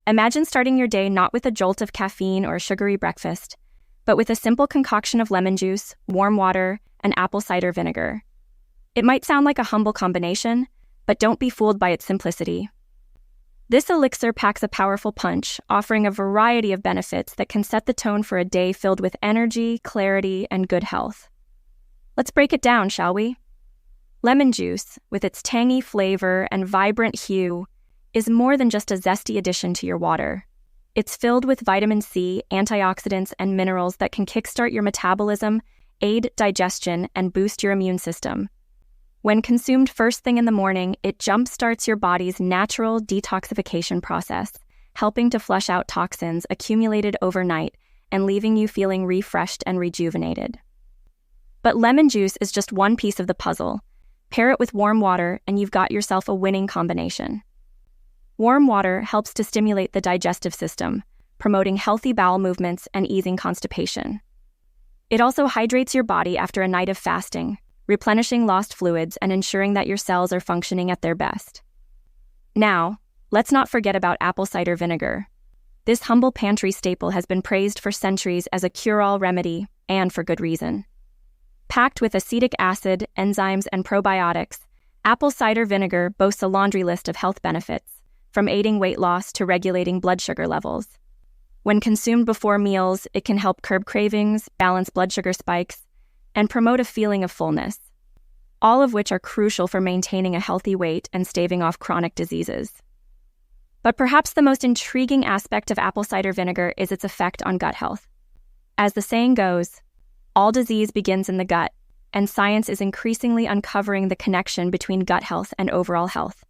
Imagine starting your day not with a jolt of caffeine or a sugary breakfast, but with a simple concoction of lemon juice, warm water, and apple cider vinegar. It might sound like a humble combination, but don't be fooled by its simplicity. This elixir packs a powerful punch, offering a variety of benefits that can set the tone for a day filled with energy, clarity, and good health. Let's break it down, shall we? Lemon juice, with its tangy flavor and vibrant hue, is more than just a zesty addition to your water. It's filled with vitamin C, antioxidants, and minerals that can kickstart your metabolism, aid digestion, and boost your immune system. When consumed first thing in the morning, it jumpstarts your body's natural detoxification process, helping to flush out toxins accumulated overnight and leaving you feeling refreshed and rejuvenated. But lemon juice is just one piece of the puzzle. Pair it with warm water and you've got yourself a winning combination. Warm water helps to stimulate the digestive system, promoting healthy bowel movements and easing constipation. It also hydrates your body after a night of fasting, replenishing lost fluids and ensuring that your cells are functioning at their best. Now, let's not forget about apple cider vinegar. This humble pantry staple has been praised for centuries as a cure-all remedy, and for good reason. Packed with acetic acid, enzymes, and probiotics, apple cider vinegar boasts a laundry list of health benefits, from aiding weight loss to regulating blood sugar levels. When consumed before meals, it can help curb cravings, balance blood sugar spikes, and promote a feeling of fullness, all of which are crucial for maintaining a healthy weight and staving off chronic diseases. But perhaps the most intriguing aspect of apple cider vinegar is its effect on gut health. As the saying goes, all disease begins in the gut, and science is increasingly uncovering the connection between gut health and overall health.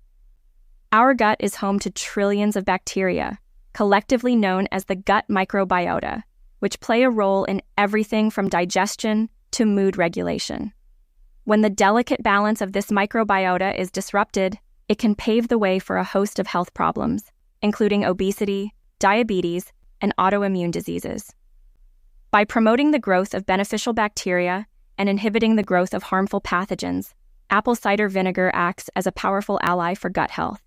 Our gut is home to trillions of bacteria, collectively known as the gut microbiota, which play a role in everything from digestion to mood regulation. When the delicate balance of this microbiota is disrupted, it can pave the way for a host of health problems, including obesity, diabetes, and autoimmune diseases. By promoting the growth of beneficial bacteria and inhibiting the growth of harmful pathogens, apple cider vinegar acts as a powerful ally for gut health.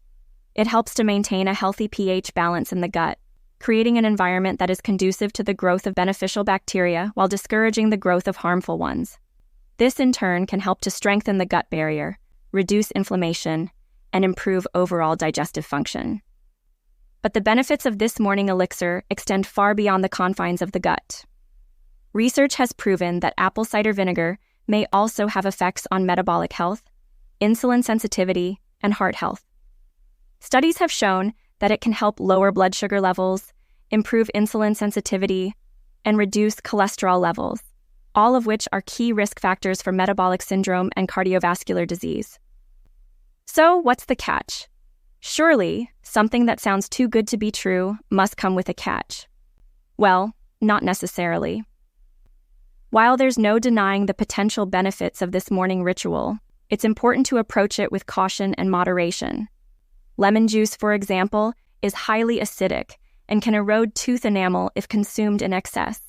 It helps to maintain a healthy pH balance in the gut, creating an environment that is conducive to the growth of beneficial bacteria while discouraging the growth of harmful ones. This, in turn, can help to strengthen the gut barrier, reduce inflammation, and improve overall digestive function. But the benefits of this morning elixir extend far beyond the confines of the gut. Research has proven that apple cider vinegar may also have effects on metabolic health, insulin sensitivity, and heart health. Studies have shown that it can help lower blood sugar levels, improve insulin sensitivity, and reduce cholesterol levels, all of which are key risk factors for metabolic syndrome and cardiovascular disease. So, what's the catch? Surely, something that sounds too good to be true must come with a catch. Well, not necessarily. While there's no denying the potential benefits of this morning ritual, it's important to approach it with caution and moderation. Lemon juice, for example, is highly acidic and can erode tooth enamel if consumed in excess.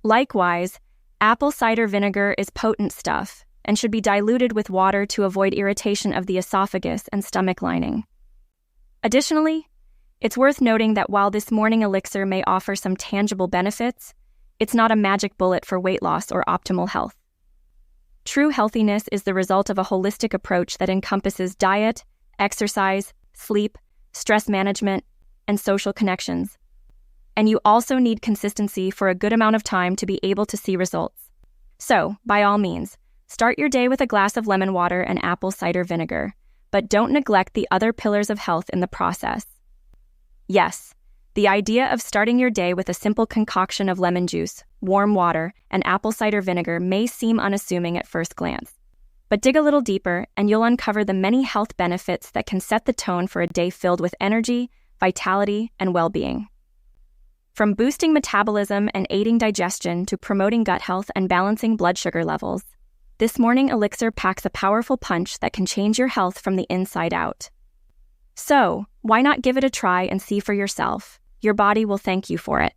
Likewise, apple cider vinegar is potent stuff and should be diluted with water to avoid irritation of the esophagus and stomach lining. Additionally, it's worth noting that while this morning elixir may offer some tangible benefits, it's not a magic bullet for weight loss or optimal health. True healthiness is the result of a holistic approach that encompasses diet, exercise, sleep, stress management, and social connections. And you also need consistency for a good amount of time to be able to see results. So, by all means, start your day with a glass of lemon water and apple cider vinegar, but don't neglect the other pillars of health in the process. Yes, the idea of starting your day with a simple concoction of lemon juice, warm water, and apple cider vinegar may seem unassuming at first glance. But dig a little deeper and you'll uncover the many health benefits that can set the tone for a day filled with energy, vitality, and well-being. From boosting metabolism and aiding digestion to promoting gut health and balancing blood sugar levels, this morning elixir packs a powerful punch that can change your health from the inside out. So, why not give it a try and see for yourself? Your body will thank you for it.